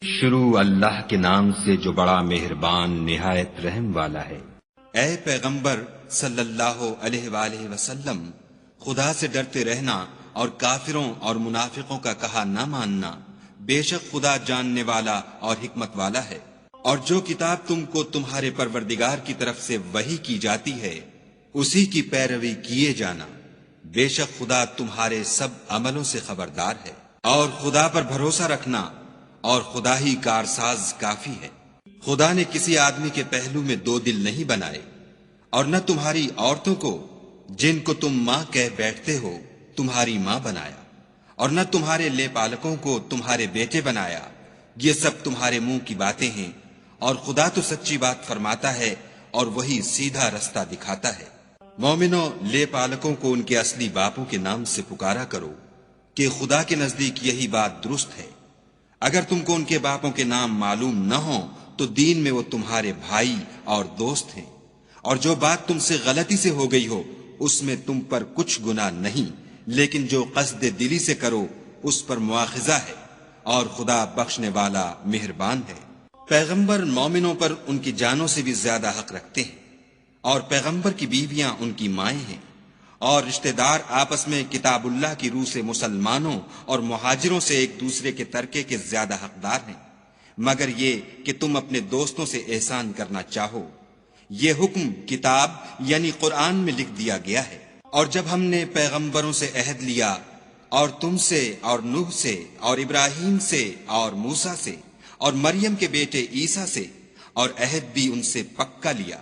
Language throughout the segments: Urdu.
شروع اللہ کے نام سے جو بڑا مہربان نہایت رحم والا ہے۔ اے پیغمبر صلی اللہ علیہ وآلہ وسلم، خدا سے ڈرتے رہنا اور کافروں اور منافقوں کا کہا نہ ماننا، بے شک خدا جاننے والا اور حکمت والا ہے۔ اور جو کتاب تم کو تمہارے پروردگار کی طرف سے وحی کی جاتی ہے اسی کی پیروی کیے جانا، بے شک خدا تمہارے سب عملوں سے خبردار ہے۔ اور خدا پر بھروسہ رکھنا، اور خدا ہی کارساز کافی ہے۔ خدا نے کسی آدمی کے پہلو میں دو دل نہیں بنائے، اور نہ تمہاری عورتوں کو جن کو تم ماں کہہ بیٹھتے ہو تمہاری ماں بنایا، اور نہ تمہارے لے پالکوں کو تمہارے بیٹے بنایا۔ یہ سب تمہارے منہ کی باتیں ہیں، اور خدا تو سچی بات فرماتا ہے اور وہی سیدھا رستہ دکھاتا ہے۔ مومنوں، لے پالکوں کو ان کے اصلی باپوں کے نام سے پکارا کرو کہ خدا کے نزدیک یہی بات درست ہے۔ اگر تم کو ان کے باپوں کے نام معلوم نہ ہوں تو دین میں وہ تمہارے بھائی اور دوست ہیں، اور جو بات تم سے غلطی سے ہو گئی ہو اس میں تم پر کچھ گناہ نہیں، لیکن جو قصد دلی سے کرو اس پر مواخذہ ہے، اور خدا بخشنے والا مہربان ہے۔ پیغمبر مومنوں پر ان کی جانوں سے بھی زیادہ حق رکھتے ہیں، اور پیغمبر کی بیویاں ان کی مائیں ہیں، اور رشتہ دار آپس میں کتاب اللہ کی روح سے مسلمانوں اور مہاجروں سے ایک دوسرے کے ترکے کے زیادہ حقدار ہیں، مگر یہ کہ تم اپنے دوستوں سے احسان کرنا چاہو۔ یہ حکم کتاب یعنی قرآن میں لکھ دیا گیا ہے۔ اور جب ہم نے پیغمبروں سے عہد لیا، اور تم سے اور نوح سے اور ابراہیم سے اور موسیٰ سے اور مریم کے بیٹے عیسیٰ سے، اور عہد بھی ان سے پکا لیا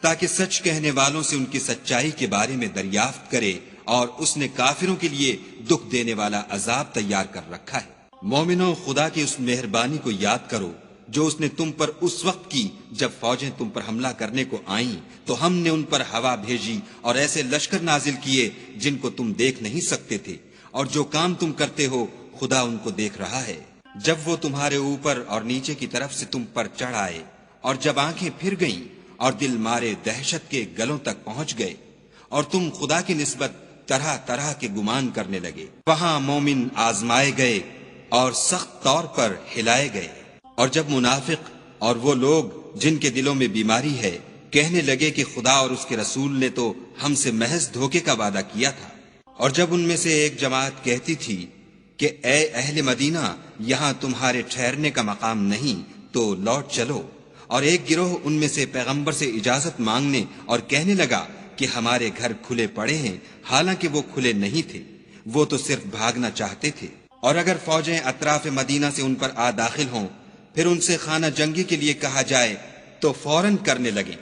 تاکہ سچ کہنے والوں سے ان کی سچائی کے بارے میں دریافت کرے، اور اس نے کافروں کے لیے دکھ دینے والا عذاب تیار کر رکھا ہے۔ مومنوں، خدا کی اس مہربانی کو یاد کرو جو اس نے تم پر اس وقت کی جب فوجیں تم پر حملہ کرنے کو آئیں تو ہم نے ان پر ہوا بھیجی اور ایسے لشکر نازل کیے جن کو تم دیکھ نہیں سکتے تھے، اور جو کام تم کرتے ہو خدا ان کو دیکھ رہا ہے۔ جب وہ تمہارے اوپر اور نیچے کی طرف سے تم پر چڑھ آئے، اور جب آنکھیں پھر گئیں اور دل مارے دہشت کے گلوں تک پہنچ گئے، اور تم خدا کی نسبت طرح طرح کے گمان کرنے لگے، وہاں مومن آزمائے گئے اور سخت طور پر ہلائے گئے۔ اور جب منافق اور وہ لوگ جن کے دلوں میں بیماری ہے کہنے لگے کہ خدا اور اس کے رسول نے تو ہم سے محض دھوکے کا وعدہ کیا تھا، اور جب ان میں سے ایک جماعت کہتی تھی کہ اے اہل مدینہ، یہاں تمہارے ٹھہرنے کا مقام نہیں تو لوٹ چلو، اور ایک گروہ ان میں سے پیغمبر سے اجازت مانگنے اور کہنے لگا کہ ہمارے گھر کھلے پڑے ہیں، حالانکہ وہ کھلے نہیں تھے، وہ تو صرف بھاگنا چاہتے تھے۔ اور اگر فوجیں اطراف مدینہ سے ان پر آ داخل ہوں، پھر ان سے خانہ جنگی کے لیے کہا جائے تو فوراً کرنے لگیں،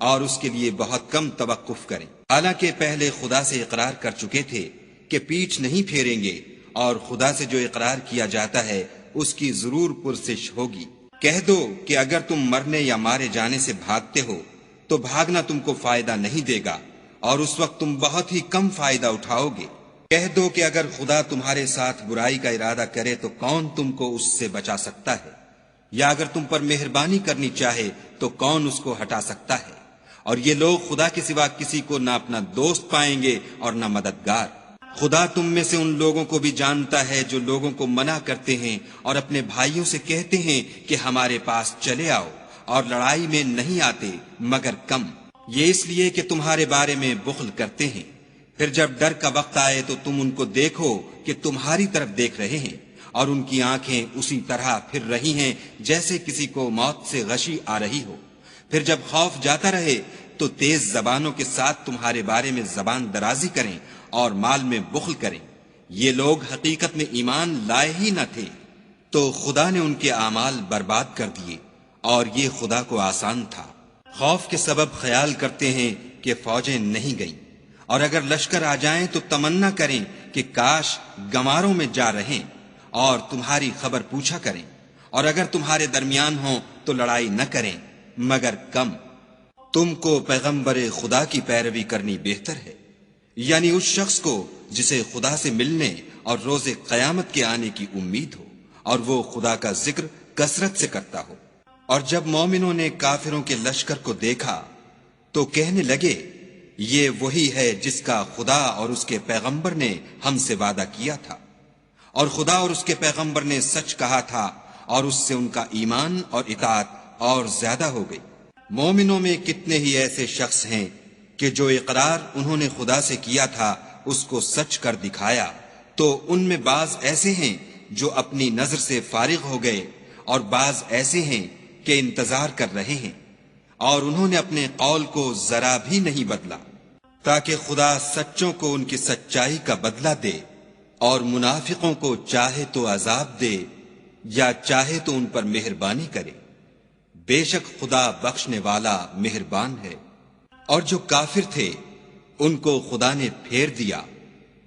اور اس کے لیے بہت کم توقف کریں، حالانکہ پہلے خدا سے اقرار کر چکے تھے کہ پیٹھ نہیں پھیریں گے، اور خدا سے جو اقرار کیا جاتا ہے اس کی ضرور پرسش ہوگی۔ کہہ دو کہ اگر تم مرنے یا مارے جانے سے بھاگتے ہو تو بھاگنا تم کو فائدہ نہیں دے گا، اور اس وقت تم بہت ہی کم فائدہ اٹھاؤ گے۔ کہہ دو کہ اگر خدا تمہارے ساتھ برائی کا ارادہ کرے تو کون تم کو اس سے بچا سکتا ہے، یا اگر تم پر مہربانی کرنی چاہے تو کون اس کو ہٹا سکتا ہے۔ اور یہ لوگ خدا کے سوا کسی کو نہ اپنا دوست پائیں گے اور نہ مددگار۔ خدا تم میں سے ان لوگوں کو بھی جانتا ہے جو لوگوں کو منع کرتے ہیں اور اپنے بھائیوں سے کہتے ہیں کہ ہمارے پاس چلے آؤ، اور لڑائی میں نہیں آتے مگر کم، یہ اس لیے کہ تمہارے بارے میں بخل کرتے ہیں۔ پھر جب ڈر کا وقت آئے تو تم ان کو دیکھو کہ تمہاری طرف دیکھ رہے ہیں، اور ان کی آنکھیں اسی طرح پھر رہی ہیں جیسے کسی کو موت سے غشی آ رہی ہو۔ پھر جب خوف جاتا رہے تو تیز زبانوں کے ساتھ تمہارے بارے میں زبان درازی کریں اور مال میں بخل کریں۔ یہ لوگ حقیقت میں ایمان لائے ہی نہ تھے، تو خدا نے ان کے اعمال برباد کر دیے، اور یہ خدا کو آسان تھا۔ خوف کے سبب خیال کرتے ہیں کہ فوجیں نہیں گئیں، اور اگر لشکر آ جائیں تو تمنا کریں کہ کاش گماروں میں جا رہیں، اور تمہاری خبر پوچھا کریں، اور اگر تمہارے درمیان ہوں تو لڑائی نہ کریں مگر کم۔ تم کو پیغمبر خدا کی پیروی کرنی بہتر ہے، یعنی اس شخص کو جسے خدا سے ملنے اور روز قیامت کے آنے کی امید ہو، اور وہ خدا کا ذکر کثرت سے کرتا ہو۔ اور جب مومنوں نے کافروں کے لشکر کو دیکھا تو کہنے لگے یہ وہی ہے جس کا خدا اور اس کے پیغمبر نے ہم سے وعدہ کیا تھا، اور خدا اور اس کے پیغمبر نے سچ کہا تھا، اور اس سے ان کا ایمان اور اطاعت اور زیادہ ہو گئی۔ مومنوں میں کتنے ہی ایسے شخص ہیں کہ جو اقرار انہوں نے خدا سے کیا تھا اس کو سچ کر دکھایا، تو ان میں بعض ایسے ہیں جو اپنی نظر سے فارغ ہو گئے اور بعض ایسے ہیں کہ انتظار کر رہے ہیں، اور انہوں نے اپنے قول کو ذرا بھی نہیں بدلا، تاکہ خدا سچوں کو ان کی سچائی کا بدلہ دے اور منافقوں کو چاہے تو عذاب دے یا چاہے تو ان پر مہربانی کرے۔ بے شک خدا بخشنے والا مہربان ہے۔ اور جو کافر تھے ان کو خدا نے پھیر دیا،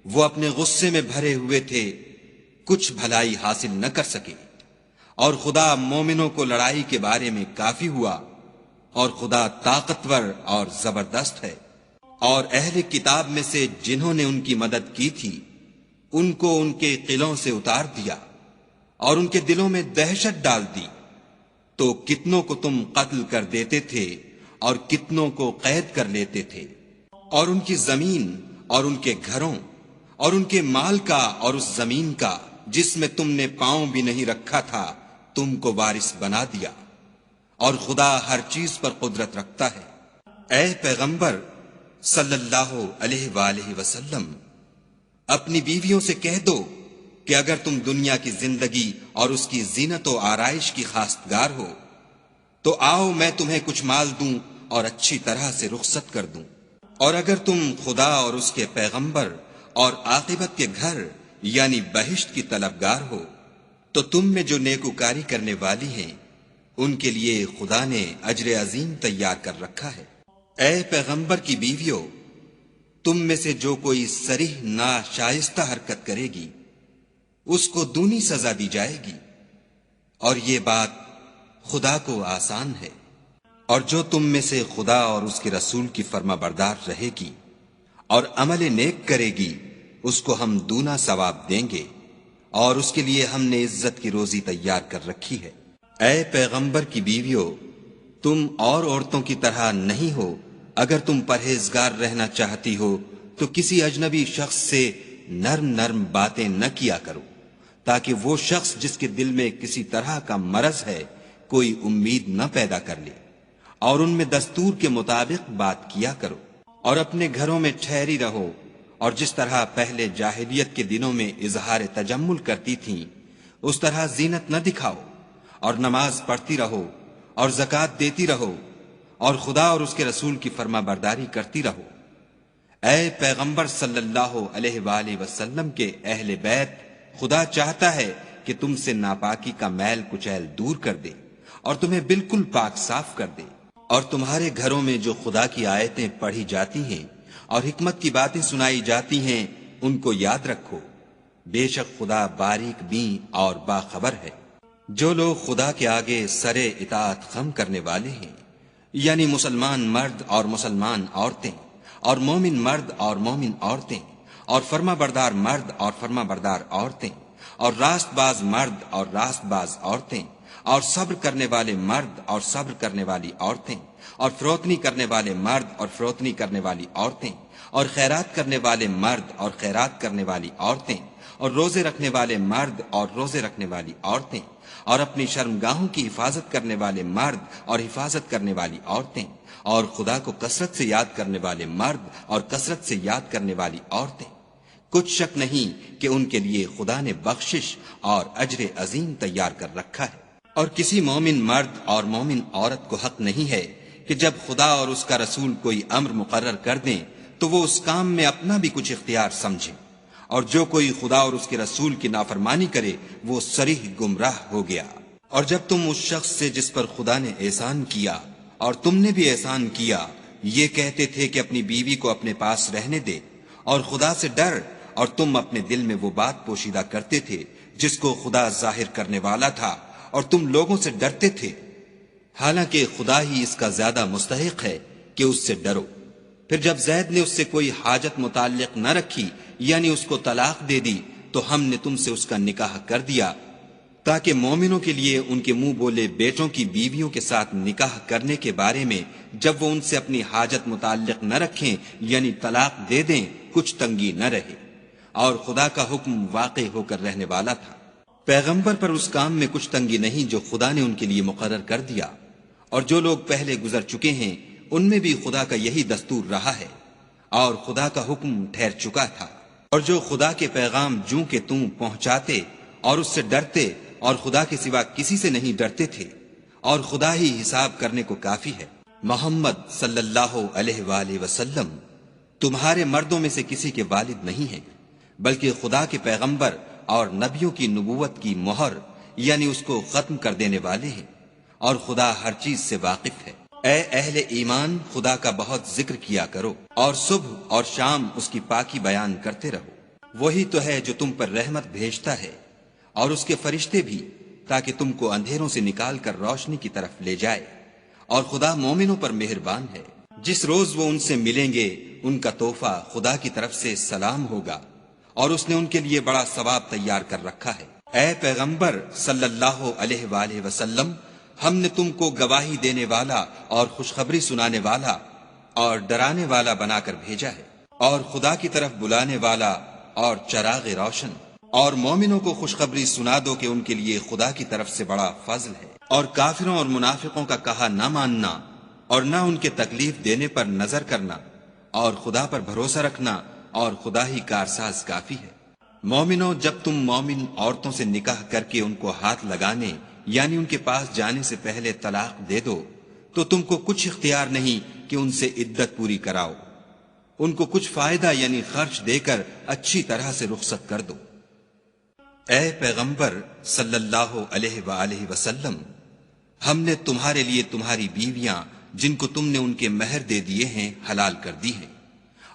وہ اپنے غصے میں بھرے ہوئے تھے، کچھ بھلائی حاصل نہ کر سکے، اور خدا مومنوں کو لڑائی کے بارے میں کافی ہوا، اور خدا طاقتور اور زبردست ہے۔ اور اہل کتاب میں سے جنہوں نے ان کی مدد کی تھی ان کو ان کے قلعوں سے اتار دیا اور ان کے دلوں میں دہشت ڈال دی، تو کتنوں کو تم قتل کر دیتے تھے اور کتنوں کو قید کر لیتے تھے، اور ان کی زمین اور ان کے گھروں اور ان کے مال کا اور اس زمین کا جس میں تم نے پاؤں بھی نہیں رکھا تھا تم کو وارث بنا دیا، اور خدا ہر چیز پر قدرت رکھتا ہے۔ اے پیغمبر صلی اللہ علیہ وآلہ وسلم، اپنی بیویوں سے کہہ دو کہ اگر تم دنیا کی زندگی اور اس کی زینت و آرائش کی خواستگار ہو تو آؤ میں تمہیں کچھ مال دوں اور اچھی طرح سے رخصت کر دوں، اور اگر تم خدا اور اس کے پیغمبر اور عاقبت کے گھر یعنی بہشت کی طلبگار ہو تو تم میں جو نیکوکاری کرنے والی ہیں ان کے لیے خدا نے اجر عظیم تیار کر رکھا ہے۔ اے پیغمبر کی بیویوں، تم میں سے جو کوئی صریح ناشائستہ حرکت کرے گی اس کو دونی سزا دی جائے گی، اور یہ بات خدا کو آسان ہے۔ اور جو تم میں سے خدا اور اس کے رسول کی فرما بردار رہے گی اور عمل نیک کرے گی اس کو ہم دونا ثواب دیں گے، اور اس کے لیے ہم نے عزت کی روزی تیار کر رکھی ہے۔ اے پیغمبر کی بیویوں، تم اور عورتوں کی طرح نہیں ہو، اگر تم پرہیزگار رہنا چاہتی ہو تو کسی اجنبی شخص سے نرم نرم باتیں نہ کیا کرو، تاکہ وہ شخص جس کے دل میں کسی طرح کا مرض ہے کوئی امید نہ پیدا کر لے، اور ان میں دستور کے مطابق بات کیا کرو، اور اپنے گھروں میں ٹھہری رہو، اور جس طرح پہلے جاہلیت کے دنوں میں اظہار تجمل کرتی تھیں اس طرح زینت نہ دکھاؤ، اور نماز پڑھتی رہو اور زکوٰۃ دیتی رہو، اور خدا اور اس کے رسول کی فرما برداری کرتی رہو۔ اے پیغمبر صلی اللہ علیہ وآلہ وسلم کے اہل بیت، خدا چاہتا ہے کہ تم سے ناپاکی کا میل کچیل دور کر دے اور تمہیں بالکل پاک صاف کر دے، اور تمہارے گھروں میں جو خدا کی آیتیں پڑھی جاتی ہیں اور حکمت کی باتیں سنائی جاتی ہیں ان کو یاد رکھو، بے شک خدا باریک بین اور باخبر ہے۔ جو لوگ خدا کے آگے سرے اطاعت خم کرنے والے ہیں، یعنی مسلمان مرد اور مسلمان عورتیں، اور مومن مرد اور مومن عورتیں، اور فرما بردار مرد اور فرما بردار عورتیں، اور راست باز مرد اور راست باز عورتیں، اور صبر کرنے والے مرد اور صبر کرنے والی عورتیں، اور فروتنی کرنے والے مرد اور فروتنی کرنے والی عورتیں، اور خیرات کرنے والے مرد اور خیرات کرنے والی عورتیں، اور روزے رکھنے والے مرد اور روزے رکھنے والی عورتیں، اور اپنی شرمگاہوں کی حفاظت کرنے والے مرد اور حفاظت کرنے والی عورتیں، اور خدا کو کثرت سے یاد کرنے والے مرد اور کثرت سے یاد کرنے والی عورتیں۔ کچھ شک نہیں کہ ان کے لیے خدا نے بخشش اور اجر عظیم تیار کر رکھا ہے۔ اور کسی مومن مرد اور مومن عورت کو حق نہیں ہے کہ جب خدا اور اس کا رسول کوئی امر مقرر کر دیں تو وہ اس کام میں اپنا بھی کچھ اختیار سمجھے، اور جو کوئی خدا اور اس کے رسول کی نافرمانی کرے وہ صریح گمراہ ہو گیا۔ اور جب تم اس شخص سے جس پر خدا نے احسان کیا اور تم نے بھی احسان کیا یہ کہتے تھے کہ اپنی بیوی کو اپنے پاس رہنے دے اور خدا سے ڈر، اور تم اپنے دل میں وہ بات پوشیدہ کرتے تھے جس کو خدا ظاہر کرنے والا تھا اور تم لوگوں سے ڈرتے تھے، حالانکہ خدا ہی اس کا زیادہ مستحق ہے کہ اس سے ڈرو۔ پھر جب زید نے اس سے کوئی حاجت متعلق نہ رکھی یعنی اس کو طلاق دے دی تو ہم نے تم سے اس کا نکاح کر دیا تاکہ مومنوں کے لیے ان کے منہ بولے بیٹوں کی بیویوں کے ساتھ نکاح کرنے کے بارے میں جب وہ ان سے اپنی حاجت متعلق نہ رکھیں یعنی طلاق دے دیں کچھ تنگی نہ رہے، اور خدا کا حکم واقع ہو کر رہنے والا تھا۔ پیغمبر پر اس کام میں کچھ تنگی نہیں جو خدا نے ان کے لیے مقرر کر دیا، اور جو لوگ پہلے گزر چکے ہیں ان میں بھی خدا کا یہی دستور رہا ہے، اور خدا کا حکم ٹھہر چکا تھا۔ اور جو خدا کے پیغام جوں کہ توں پہنچاتے اور اس سے ڈرتے اور خدا کے سوا کسی سے نہیں ڈرتے تھے، اور خدا ہی حساب کرنے کو کافی ہے۔ محمد صلی اللہ علیہ وآلہ وسلم تمہارے مردوں میں سے کسی کے والد نہیں ہیں، بلکہ خدا کے پیغمبر اور نبیوں کی نبوت کی مہر یعنی اس کو ختم کر دینے والے ہیں، اور خدا ہر چیز سے واقف ہے۔ اے اہل ایمان، خدا کا بہت ذکر کیا کرو اور صبح اور شام اس کی پاکی بیان کرتے رہو۔ وہی تو ہے جو تم پر رحمت بھیجتا ہے اور اس کے فرشتے بھی، تاکہ تم کو اندھیروں سے نکال کر روشنی کی طرف لے جائے، اور خدا مومنوں پر مہربان ہے۔ جس روز وہ ان سے ملیں گے ان کا تحفہ خدا کی طرف سے سلام ہوگا، اور اس نے ان کے لیے بڑا ثواب تیار کر رکھا ہے۔ اے پیغمبر صلی اللہ علیہ وآلہ وسلم، ہم نے تم کو گواہی دینے والا اور خوشخبری سنانے والا اور ڈرانے والا بنا کر بھیجا ہے، اور خدا کی طرف بلانے والا اور چراغ روشن۔ اور مومنوں کو خوشخبری سنا دو کہ ان کے لیے خدا کی طرف سے بڑا فضل ہے، اور کافروں اور منافقوں کا کہا نہ ماننا اور نہ ان کے تکلیف دینے پر نظر کرنا، اور خدا پر بھروسہ رکھنا، اور خدا ہی کارساز کافی ہے۔ مومنوں، جب تم مومن عورتوں سے نکاح کر کے ان کو ہاتھ لگانے یعنی ان کے پاس جانے سے پہلے طلاق دے دو تو تم کو کچھ اختیار نہیں کہ ان سے عدت پوری کراؤ، ان کو کچھ فائدہ یعنی خرچ دے کر اچھی طرح سے رخصت کر دو۔ اے پیغمبر صلی اللہ علیہ وآلہ وسلم، ہم نے تمہارے لیے تمہاری بیویاں جن کو تم نے ان کے مہر دے دیے ہیں حلال کر دی ہیں،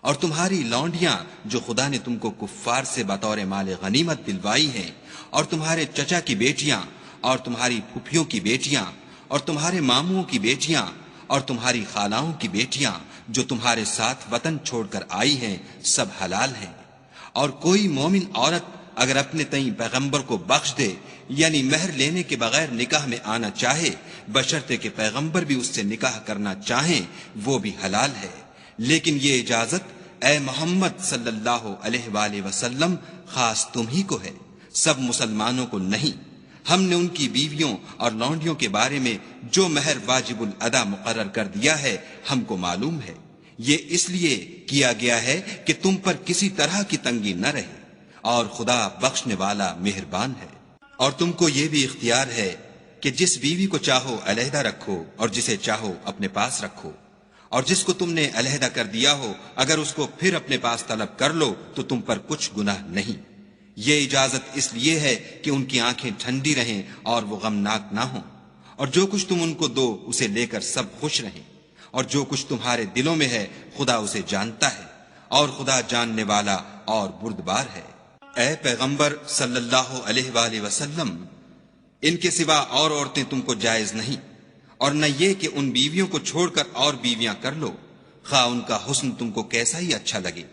اور تمہاری لونڈیاں جو خدا نے تم کو کفار سے بطور مال غنیمت دلوائی ہیں، اور تمہارے چچا کی بیٹیاں اور تمہاری پھپھیوں کی بیٹیاں اور تمہارے ماموں کی بیٹیاں اور تمہاری خالاؤں کی بیٹیاں جو تمہارے ساتھ وطن چھوڑ کر آئی ہیں، سب حلال ہیں۔ اور کوئی مومن عورت اگر اپنے تئیں پیغمبر کو بخش دے یعنی مہر لینے کے بغیر نکاح میں آنا چاہے، بشرطے کہ پیغمبر بھی اس سے نکاح کرنا چاہیں، وہ بھی حلال ہے۔ لیکن یہ اجازت اے محمد صلی اللہ علیہ وآلہ وسلم خاص تم ہی کو ہے، سب مسلمانوں کو نہیں۔ ہم نے ان کی بیویوں اور لونڈیوں کے بارے میں جو مہر واجب الادا مقرر کر دیا ہے ہم کو معلوم ہے، یہ اس لیے کیا گیا ہے کہ تم پر کسی طرح کی تنگی نہ رہے، اور خدا بخشنے والا مہربان ہے۔ اور تم کو یہ بھی اختیار ہے کہ جس بیوی کو چاہو علیحدہ رکھو اور جسے چاہو اپنے پاس رکھو، اور جس کو تم نے علیحدہ کر دیا ہو اگر اس کو پھر اپنے پاس طلب کر لو تو تم پر کچھ گناہ نہیں۔ یہ اجازت اس لیے ہے کہ ان کی آنکھیں ٹھنڈی رہیں اور وہ غمناک نہ ہوں، اور جو کچھ تم ان کو دو اسے لے کر سب خوش رہیں، اور جو کچھ تمہارے دلوں میں ہے خدا اسے جانتا ہے، اور خدا جاننے والا اور بردبار ہے۔ اے پیغمبر صلی اللہ علیہ وآلہ وسلم، ان کے سوا اور عورتیں تم کو جائز نہیں، اور نہ یہ کہ ان بیویوں کو چھوڑ کر اور بیویاں کر لو، خواہ ان کا حسن تم کو کیسا ہی اچھا لگے،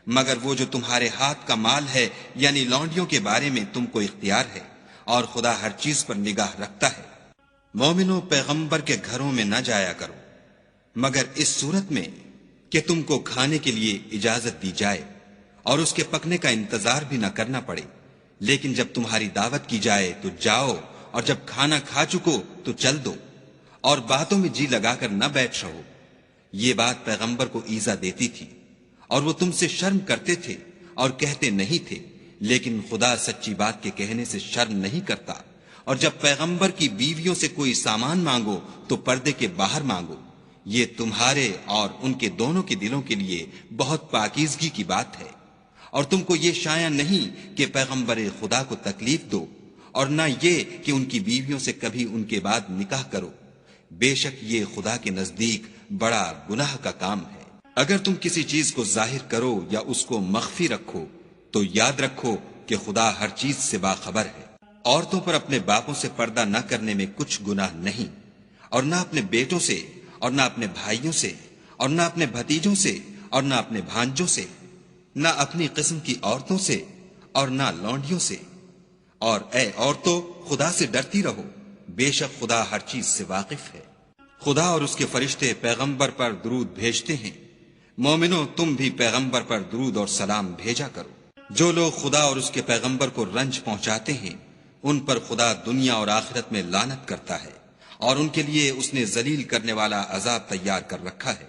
مگر وہ جو تمہارے ہاتھ کا مال ہے یعنی لونڈیوں کے بارے میں تم کو اختیار ہے، اور خدا ہر چیز پر نگاہ رکھتا ہے۔ مومنوں، پیغمبر کے گھروں میں نہ جایا کرو مگر اس صورت میں کہ تم کو کھانے کے لیے اجازت دی جائے اور اس کے پکنے کا انتظار بھی نہ کرنا پڑے، لیکن جب تمہاری دعوت کی جائے تو جاؤ، اور جب کھانا کھا چکو تو چل دو، اور باتوں میں جی لگا کر نہ بیٹھ رہو۔ یہ بات پیغمبر کو ایذا دیتی تھی، اور وہ تم سے شرم کرتے تھے اور کہتے نہیں تھے، لیکن خدا سچی بات کے کہنے سے شرم نہیں کرتا۔ اور جب پیغمبر کی بیویوں سے کوئی سامان مانگو تو پردے کے باہر مانگو، یہ تمہارے اور ان کے دونوں کے دلوں کے لیے بہت پاکیزگی کی بات ہے۔ اور تم کو یہ شایع نہیں کہ پیغمبر خدا کو تکلیف دو، اور نہ یہ کہ ان کی بیویوں سے کبھی ان کے بعد نکاح کرو، بے شک یہ خدا کے نزدیک بڑا گناہ کا کام ہے۔ اگر تم کسی چیز کو ظاہر کرو یا اس کو مخفی رکھو تو یاد رکھو کہ خدا ہر چیز سے باخبر ہے۔ عورتوں پر اپنے باپوں سے پردہ نہ کرنے میں کچھ گناہ نہیں، اور نہ اپنے بیٹوں سے اور نہ اپنے بھائیوں سے اور نہ اپنے بھتیجوں سے اور نہ اپنے بھانجوں سے، نہ اپنی قسم کی عورتوں سے اور نہ لونڈیوں سے۔ اور اے عورتوں، خدا سے ڈرتی رہو، بے شک خدا ہر چیز سے واقف ہے۔ خدا اور اس کے فرشتے پیغمبر پر درود بھیجتے ہیں، مومنوں تم بھی پیغمبر پر درود اور سلام بھیجا کرو۔ جو لوگ خدا اور اس کے پیغمبر کو رنج پہنچاتے ہیں ان پر خدا دنیا اور آخرت میں لعنت کرتا ہے اور ان کے لیے اس نے ذلیل کرنے والا عذاب تیار کر رکھا ہے۔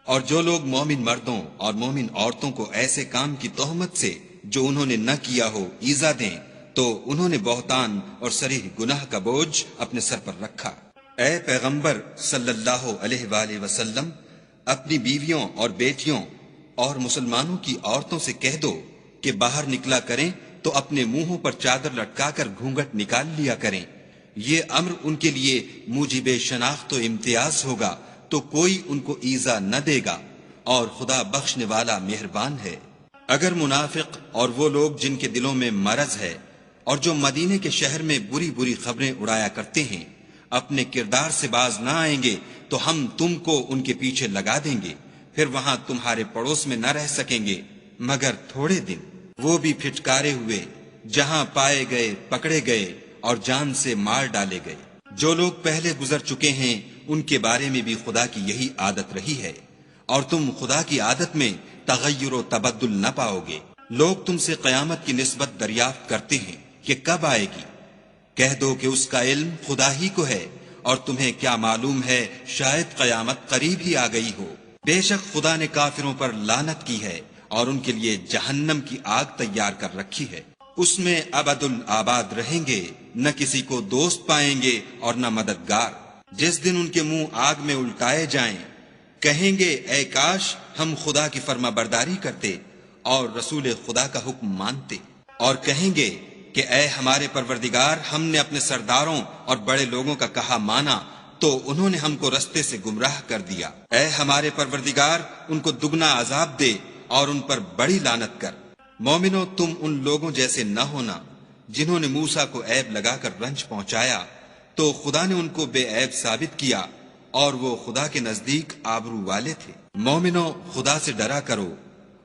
اور جو لوگ مومن مردوں اور مومن عورتوں کو ایسے کام کی تہمت سے جو انہوں نے نہ کیا ہو ایذا دیں تو انہوں نے بہتان اور صریح گناہ کا بوجھ اپنے سر پر رکھا۔ اے پیغمبر صلی اللہ علیہ وآلہ وسلم، اپنی بیویوں اور بیٹیوں اور مسلمانوں کی عورتوں سے کہہ دو کہ باہر نکلا کریں تو اپنے منہوں پر چادر لٹکا کر گھونگھٹ نکال لیا کریں۔ یہ امر ان کے لیے موجب شناخت و امتیاز ہوگا تو کوئی ان کو ایذا نہ دے گا، اور خدا بخشنے والا مہربان ہے۔ اگر منافق اور وہ لوگ جن کے دلوں میں مرض ہے اور جو مدینے کے شہر میں بری بری خبریں اڑایا کرتے ہیں اپنے کردار سے باز نہ آئیں گے تو ہم تم کو ان کے پیچھے لگا دیں گے، پھر وہاں تمہارے پڑوس میں نہ رہ سکیں گے مگر تھوڑے دن، وہ بھی پھٹکارے ہوئے، جہاں پائے گئے پکڑے گئے اور جان سے مار ڈالے گئے۔ جو لوگ پہلے گزر چکے ہیں ان کے بارے میں بھی خدا کی یہی عادت رہی ہے، اور تم خدا کی عادت میں تغیر و تبدل نہ پاؤ گے۔ لوگ تم سے قیامت کی نسبت دریافت کرتے ہیں کہ کب آئے گی، کہہ دو کہ اس کا علم خدا ہی کو ہے، اور تمہیں کیا معلوم ہے شاید قیامت قریب ہی آ گئی ہو۔ بے شک خدا نے کافروں پر لعنت کی ہے اور ان کے لیے جہنم کی آگ تیار کر رکھی ہے، اس میں ابد الآباد رہیں گے، نہ کسی کو دوست پائیں گے اور نہ مددگار۔ جس دن ان کے منہ آگ میں الٹائے جائیں کہیں گے اے کاش ہم خدا کی فرما برداری کرتے اور رسول خدا کا حکم مانتے، اور کہیں گے کہ اے ہمارے پروردگار، ہم نے اپنے سرداروں اور بڑے لوگوں کا کہا مانا تو انہوں نے ہم کو رستے سے گمراہ کر دیا۔ اے ہمارے پروردگار، ان کو دگنا عذاب دے اور ان پر بڑی لعنت کر۔ مومنو، تم ان لوگوں جیسے نہ ہونا جنہوں نے موسیٰ کو عیب لگا کر رنج پہنچایا تو خدا نے ان کو بے عیب ثابت کیا، اور وہ خدا کے نزدیک آبرو والے تھے۔ مومنو، خدا سے ڈرا کرو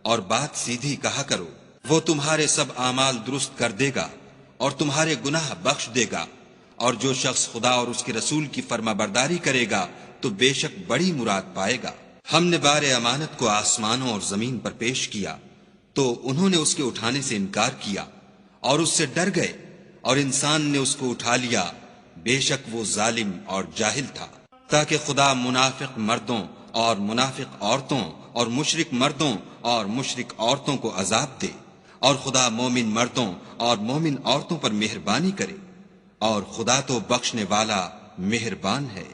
اور بات سیدھی کہا کرو، وہ تمہارے سب اعمال درست کر دے گا اور تمہارے گناہ بخش دے گا، اور جو شخص خدا اور اس کے رسول کی فرما برداری کرے گا تو بے شک بڑی مراد پائے گا۔ ہم نے بار امانت کو آسمانوں اور زمین پر پیش کیا تو انہوں نے اس کے اٹھانے سے انکار کیا اور اس سے ڈر گئے، اور انسان نے اس کو اٹھا لیا، بے شک وہ ظالم اور جاہل تھا۔ تاکہ خدا منافق مردوں اور منافق عورتوں اور مشرک مردوں اور مشرک عورتوں کو عذاب دے، اور خدا مومن مردوں اور مومن عورتوں پر مہربانی کرے، اور خدا تو بخشنے والا مہربان ہے۔